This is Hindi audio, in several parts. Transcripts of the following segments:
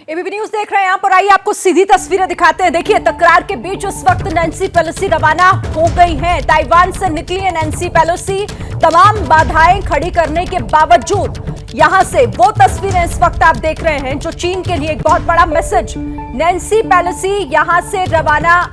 एबीपी न्यूज देख रहे हैं आप और आइए आपको सीधी तस्वीरें दिखाते हैं। देखिए, तकरार के बीच उस वक्त नैन्सी पेलोसी रवाना हो गई हैं। ताइवान से निकली है नैन्सी पेलोसी, तमाम बाधाएं खड़ी करने के बावजूद। यहां से वो तस्वीरें इस वक्त आप देख रहे हैं जो चीन के लिए एक बहुत बड़ा मैसेज। नैन्सी पेलोसी यहां से रवाना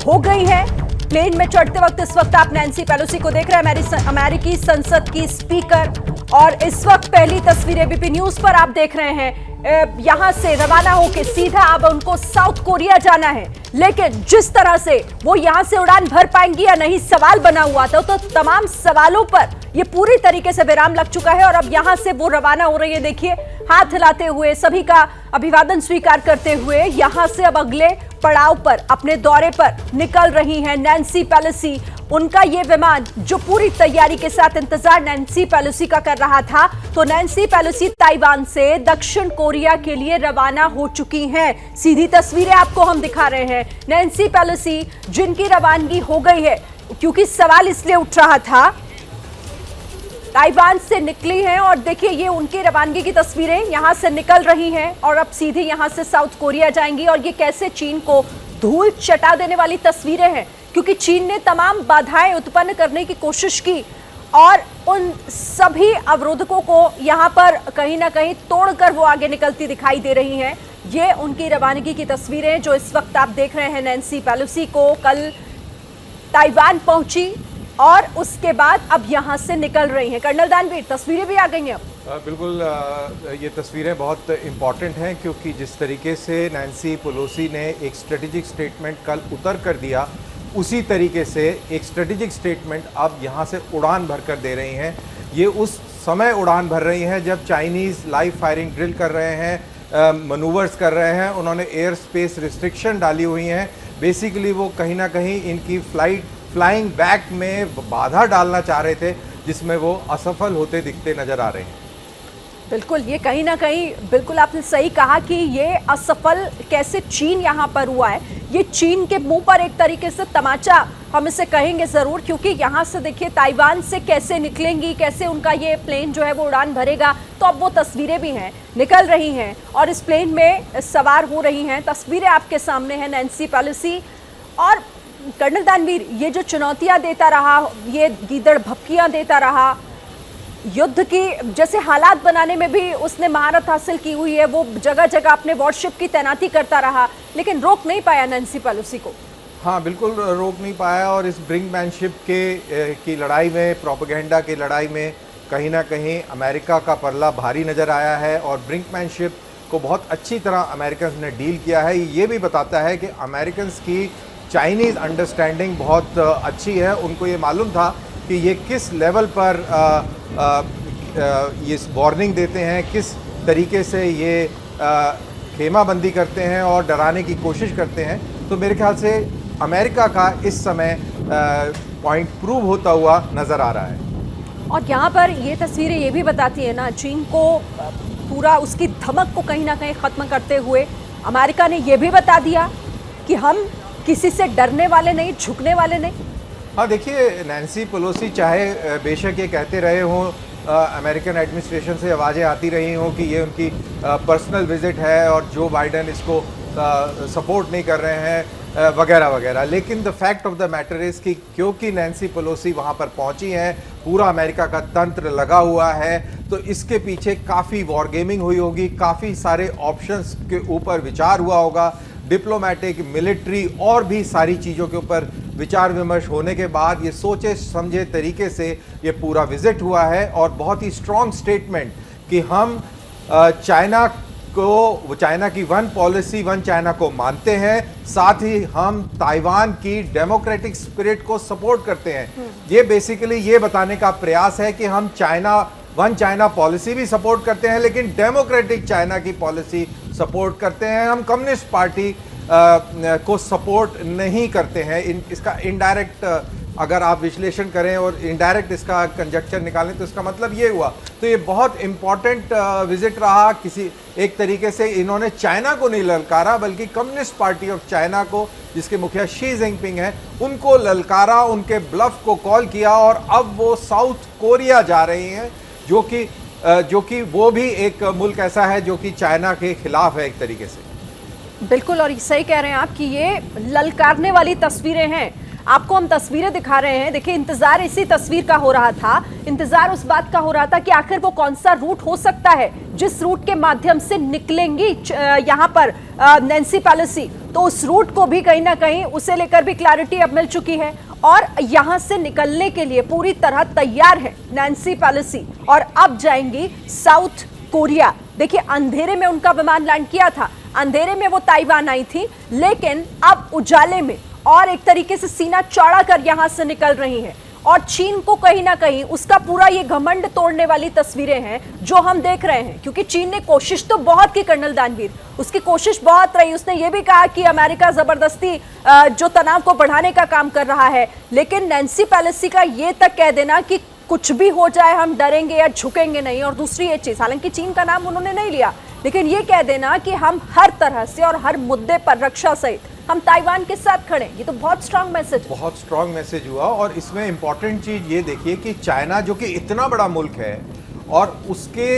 हो गई है। प्लेन में चढ़ते वक्त इस वक्त आप नैन्सी पेलोसी को देख रहे हैं, अमेरिकी संसद की स्पीकर। और इस वक्त पहली तस्वीर एबीपी न्यूज पर आप देख रहे हैं। यहां से रवाना होकर सीधा अब उनको साउथ कोरिया जाना है, लेकिन जिस तरह से वो यहां से उड़ान भर पाएंगी या नहीं सवाल बना हुआ था, तो तमाम सवालों पर ये पूरी तरीके से विराम लग चुका है। और अब यहां से वो रवाना हो रही है। देखिए, हाथ हिलाते हुए, सभी का अभिवादन स्वीकार करते हुए यहां से अब अगले पड़ाव पर, अपने दौरे पर निकल रही हैं नैन्सी पेलोसी। उनका ये विमान जो पूरी तैयारी के साथ इंतजार नैन्सी पेलोसी का कर रहा था, तो नैन्सी पेलोसी ताइवान से दक्षिण कोरिया के लिए रवाना हो चुकी हैं। सीधी तस्वीरें आपको हम दिखा रहे हैं। नैन्सी पेलोसी जिनकी रवानगी हो गई है, क्योंकि सवाल इसलिए उठ रहा था, ताइवान से निकली हैं और देखिए ये उनकी रवानगी की तस्वीरें यहां से निकल रही हैं और अब सीधे यहां से साउथ कोरिया जाएंगी। और ये कैसे चीन को धूल चटा देने वाली तस्वीरें हैं, क्योंकि चीन ने तमाम बाधाएं उत्पन्न करने की कोशिश की और उन सभी अवरोधकों को यहां पर कहीं ना कहीं तोड़कर वो आगे निकलती दिखाई दे रही हैं। ये उनकी रवानगी की तस्वीरें जो इस वक्त आप देख रहे हैं। नैन्सी पेलोसी को कल ताइवान पहुंची और उसके बाद अब यहां से निकल रही हैं। कर्नल दानवीर, तस्वीरें भी आ गई हैं अब। बिल्कुल, ये तस्वीरें बहुत इम्पॉर्टेंट हैं, क्योंकि जिस तरीके से नैन्सी पेलोसी ने एक स्ट्रेटेजिक स्टेटमेंट कल उतर कर दिया, उसी तरीके से एक स्ट्रेटेजिक स्टेटमेंट अब यहाँ से उड़ान भर कर दे रही हैं। ये उस समय उड़ान भर रही हैं जब चाइनीज़ लाइव फायरिंग ड्रिल कर रहे हैं, मनूवर्स कर रहे हैं, उन्होंने एयर स्पेस रिस्ट्रिक्शन डाली हुई हैं। बेसिकली वो कहीं ना कहीं इनकी फ्लाइंग बैक में बाधा डालना चाह रहे थे, जिसमें वो असफल होते दिखते नजर आ रहे हैं। बिल्कुल, ये कहीं ना कहीं बिल्कुल आपने सही कहा कि ये असफल कैसे चीन यहाँ पर हुआ है। ये चीन के मुंह पर एक तरीके से तमाचा हम इसे कहेंगे ज़रूर, क्योंकि यहाँ से देखिए ताइवान से कैसे निकलेंगी, कैसे उनका ये प्लेन जो है वो उड़ान भरेगा। तो अब वो तस्वीरें भी हैं, निकल रही हैं और इस प्लेन में सवार हो रही हैं। तस्वीरें आपके सामने हैं नैन्सी पेलोसी। और कर्नल दानवीर, ये जो चुनौतियाँ देता रहा, ये गीदड़ भपकियाँ देता रहा, युद्ध की जैसे हालात बनाने में भी उसने महारत हासिल की हुई है, वो जगह जगह अपने वॉरशिप की तैनाती करता रहा, लेकिन रोक नहीं पाया नैन्सी पेलोसी को। हाँ, बिल्कुल रोक नहीं पाया। और इस ब्रिंकमैनशिप की लड़ाई में, प्रोपेगेंडा की लड़ाई में कहीं ना कहीं अमेरिका का पल्ला भारी नज़र आया है और ब्रिंकमैनशिप को बहुत अच्छी तरह अमेरिकन ने डील किया है। ये भी बताता है कि अमेरिकन की चाइनीज़ अंडरस्टैंडिंग बहुत अच्छी है। उनको ये मालूम था कि ये किस लेवल पर ये वार्निंग देते हैं, किस तरीके से ये खेमाबंदी करते हैं और डराने की कोशिश करते हैं। तो मेरे ख्याल से अमेरिका का इस समय पॉइंट प्रूव होता हुआ नज़र आ रहा है। और यहाँ पर ये तस्वीरें ये भी बताती है ना, चीन को पूरा उसकी धमक को कहीं ना कहीं ख़त्म करते हुए अमेरिका ने ये भी बता दिया कि हम किसी से डरने वाले नहीं, झुकने वाले नहीं। हाँ, देखिए, नैन्सी पेलोसी चाहे बेशक ये कहते रहे हों, अमेरिकन एडमिनिस्ट्रेशन से आवाज़ें आती रही हों कि ये उनकी पर्सनल विजिट है और जो बाइडेन इसको सपोर्ट नहीं कर रहे हैं वगैरह वगैरह, लेकिन the fact of the matter is कि क्योंकि नैन्सी पेलोसी वहाँ पर पहुँची हैं, पूरा अमेरिका का तंत्र लगा हुआ है, तो इसके पीछे काफ़ी वॉर गेमिंग हुई होगी, काफ़ी सारे ऑप्शंस के ऊपर विचार हुआ होगा, डिप्लोमेटिक, मिलिट्री और भी सारी चीज़ों के ऊपर विचार विमर्श होने के बाद ये सोचे समझे तरीके से ये पूरा विजिट हुआ है। और बहुत ही स्ट्रॉन्ग स्टेटमेंट कि हम चाइना की वन पॉलिसी, वन चाइना को मानते हैं, साथ ही हम ताइवान की डेमोक्रेटिक स्पिरिट को सपोर्ट करते हैं। ये बेसिकली ये बताने का प्रयास है कि हम वन चाइना पॉलिसी भी सपोर्ट करते हैं, लेकिन डेमोक्रेटिक चाइना की पॉलिसी सपोर्ट करते हैं। हम कम्युनिस्ट पार्टी को सपोर्ट नहीं करते हैं। इसका इनडायरेक्ट अगर आप विश्लेषण करें और इनडायरेक्ट इसका कंजक्चर निकालें तो इसका मतलब ये हुआ। तो ये बहुत इम्पॉर्टेंट विजिट रहा। किसी एक तरीके से इन्होंने चाइना को नहीं ललकारा, बल्कि कम्युनिस्ट पार्टी ऑफ चाइना को, जिसके मुखिया शी जिनपिंग हैं, उनको ललकारा, उनके ब्लफ को कॉल किया और अब वो साउथ कोरिया जा रही हैं, जो कि जो कि वो भी एक मुल्क ऐसा है जो कि चाइना के खिलाफ है एक तरीके से। बिल्कुल, और सही कह रहे हैं आप कि ये ललकारने वाली तस्वीरें हैं। आपको हम तस्वीरें दिखा रहे हैं। देखिए, इंतजार इसी तस्वीर का हो रहा था। इंतजार उस बात का हो रहा था कि आखिर वो कौन सा रूट हो सकता है जिस रूट के माध्यम से निकलेंगी यहाँ पर नैन्सी पेलोसी। तो उस रूट को भी कहीं ना कहीं उसे लेकर भी क्लैरिटी अब मिल चुकी है और यहाँ से निकलने के लिए पूरी तरह तैयार है नैन्सी पेलोसी और अब जाएंगी साउथ कोरिया। देखिए, अंधेरे में उनका विमान लैंड किया था, अंधेरे में वो ताइवान आई थी, लेकिन अब उजाले में और एक तरीके से सीना चौड़ा कर यहां से निकल रही हैं। और चीन को कहीं ना कहीं उसका पूरा ये घमंड तोड़ने वाली तस्वीरें हैं जो हम देख रहे हैं, क्योंकि चीन ने कोशिश तो बहुत की, कर्नल दानवीर, उसकी कोशिश बहुत रही। उसने ये भी कहा कि अमेरिका जबरदस्ती जो तनाव को बढ़ाने का काम कर रहा है, लेकिन नैन्सी पेलोसी का ये तक कह देना कि कुछ भी हो जाए हम डरेंगे या झुकेंगे नहीं। और दूसरी ये चीज, हालांकि चीन का नाम उन्होंने नहीं लिया, लेकिन ये कह देना कि हम हर तरह से और हर मुद्दे पर रक्षा सहित हम ताइवान के साथ खड़े। ये तो बहुत स्ट्रांग मैसेज, बहुत स्ट्रांग मैसेज हुआ। और इसमें इंपॉर्टेंट चीज ये देखिए कि चाइना जो कि इतना बड़ा मुल्क है और उसके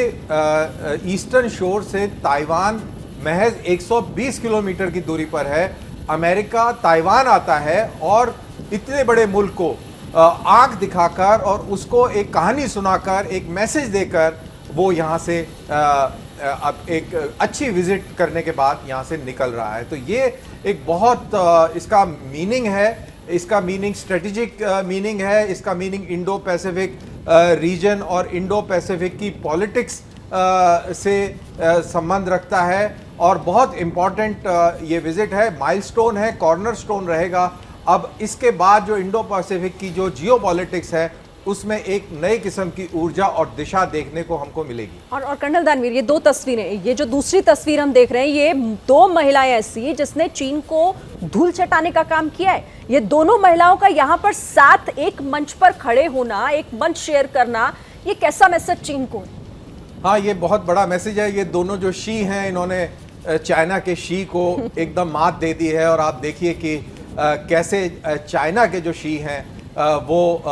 ईस्टर्न शोर से ताइवान महज 120 किलोमीटर की दूरी पर है। अमेरिका ताइवान आता है और इतने बड़े मुल्क को आंख दिखाकर और उसको एक कहानी सुनाकर, एक मैसेज देकर वो यहाँ से अब एक अच्छी विजिट करने के बाद यहाँ से निकल रहा है। तो ये एक बहुत इसका मीनिंग है, इसका मीनिंग स्ट्रेटेजिक मीनिंग है, इसका मीनिंग इंडो पैसिफिक रीजन और इंडो पैसिफिक की पॉलिटिक्स से संबंध रखता है और बहुत इम्पॉर्टेंट ये विजिट है, माइलस्टोन है, कॉर्नरस्टोन रहेगा। अब इसके बाद जो इंडो पैसिफिक की जो जियोपॉलिटिक्स है उसमें एक नई किस्म की ऊर्जा और दिशा देखने को हमको मिलेगी। और कर्नल दानवीर, ये दो तस्वीरें, ये जो दूसरी तस्वीर हम देख रहे हैं, ये दो महिलाएं ऐसी जिसने चीन को धूल चटाने का काम किया है। ये दोनों महिलाओं का यहाँ पर साथ एक मंच पर खड़े होना, एक मंच शेयर करना, ये कैसा मैसेज चीन को? हाँ, ये बहुत बड़ा मैसेज है। ये दोनों जो शी हैं, इन्होंने चाइना के शी को एकदम मात दे दी है। और आप देखिए कि कैसे चाइना के जो शी हैं वो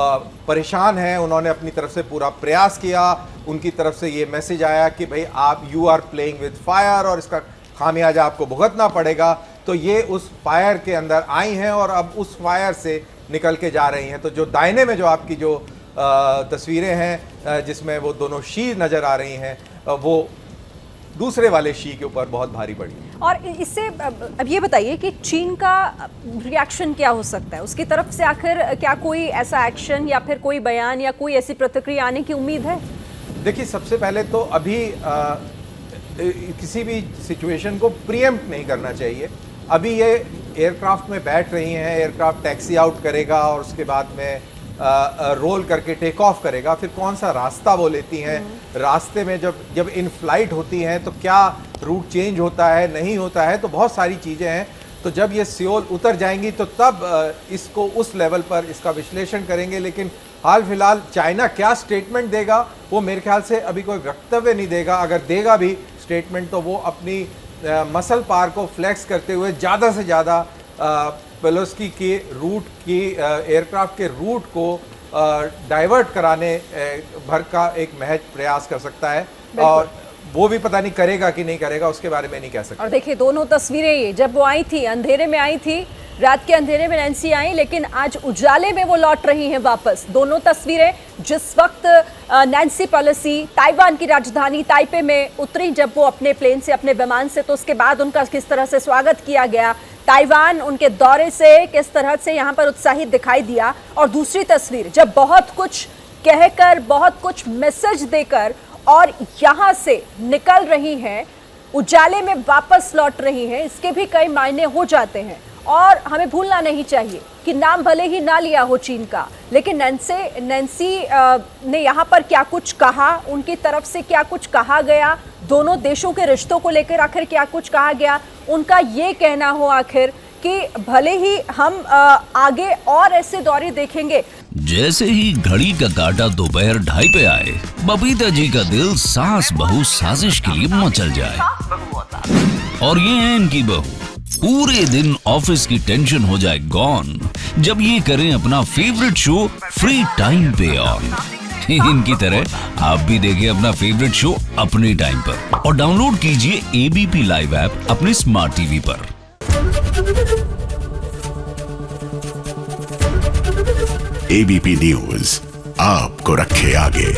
परेशान हैं। उन्होंने अपनी तरफ से पूरा प्रयास किया, उनकी तरफ से ये मैसेज आया कि भाई आप you are playing with fire और इसका खामियाजा आपको भुगतना पड़ेगा। तो ये उस फायर के अंदर आई हैं और अब उस फायर से निकल के जा रही हैं। तो जो दाहिने में जो आपकी जो तस्वीरें हैं जिसमें वो दोनों शी नज़र आ रही हैं, वो दूसरे वाले शी के ऊपर बहुत भारी पड़ी। और इससे अब ये बताइए कि चीन का रिएक्शन क्या हो सकता है? उसकी तरफ से आखिर क्या कोई ऐसा एक्शन या फिर कोई बयान या कोई ऐसी प्रतिक्रिया आने की उम्मीद है? देखिए, सबसे पहले तो अभी किसी भी सिचुएशन को प्रीएम्प्ट नहीं करना चाहिए। अभी ये एयरक्राफ्ट में बैठ रही हैं, एयरक्राफ्ट टैक्सी आउट करेगा और उसके बाद में रोल करके टेक ऑफ करेगा। फिर कौन सा रास्ता वो लेती हैं, रास्ते में जब इन फ्लाइट होती हैं तो क्या रूट चेंज होता है, नहीं होता है, तो बहुत सारी चीज़ें हैं। तो जब ये सियोल उतर जाएंगी तो तब इसको उस लेवल पर इसका विश्लेषण करेंगे। लेकिन हाल फिलहाल चाइना क्या स्टेटमेंट देगा वो मेरे ख्याल से अभी कोई वक्तव्य नहीं देगा। अगर देगा भी स्टेटमेंट तो वो अपनी मसल पावर को फ्लेक्स करते हुए ज़्यादा से ज़्यादा पेलोसी के रूट की एयरक्राफ्ट के रूट को डाइवर्ट कराने भर का एक महज प्रयास कर सकता है। और वो भी पता नहीं करेगा कि नहीं करेगा, उसके बारे में नहीं कह सकते। और देखिए, दोनों तस्वीरें ये जब वो आई थी, अंधेरे में आई थी, रात के अंधेरे में नैन्सी आई, लेकिन आज उजाले में वो लौट रही हैं वापस। दोनों तस्वीरें जिस वक्त नैन्सी पेलोसी ताइवान की राजधानी ताइपे में उतरी, जब वो अपने प्लेन से, अपने विमान से, तो उसके बाद उनका किस तरह से स्वागत किया गया, ताइवान उनके दौरे से किस तरह से यहाँ पर उत्साहित दिखाई दिया। और दूसरी तस्वीर जब बहुत कुछ कहकर, बहुत कुछ मैसेज देकर और यहाँ से निकल रही हैं, उजाले में वापस लौट रही हैं, इसके भी कई मायने हो जाते हैं। और हमें भूलना नहीं चाहिए कि नाम भले ही ना लिया हो चीन का, लेकिन नैन्सी ने यहाँ पर क्या कुछ कहा, उनकी तरफ से क्या कुछ कहा गया, दोनों देशों के रिश्तों को लेकर आखिर क्या कुछ कहा गया, उनका ये कहना हो आखिर कि भले ही हम आगे और ऐसे दौरे देखेंगे। जैसे ही घड़ी का काटा दोपहर 2:30 पे आए, बबीता जी का दिल सास बहू साजिश के लिए मचल जाए। और ये है इनकी बहू, पूरे दिन ऑफिस की टेंशन हो जाए गॉन जब ये करें अपना फेवरेट शो फ्री टाइम पे ऑन। इनकी तरह आप भी देखिए अपना फेवरेट शो अपने टाइम पर और डाउनलोड कीजिए एबीपी लाइव ऐप अपने स्मार्ट टीवी पर। एबीपी न्यूज आपको रखे आगे।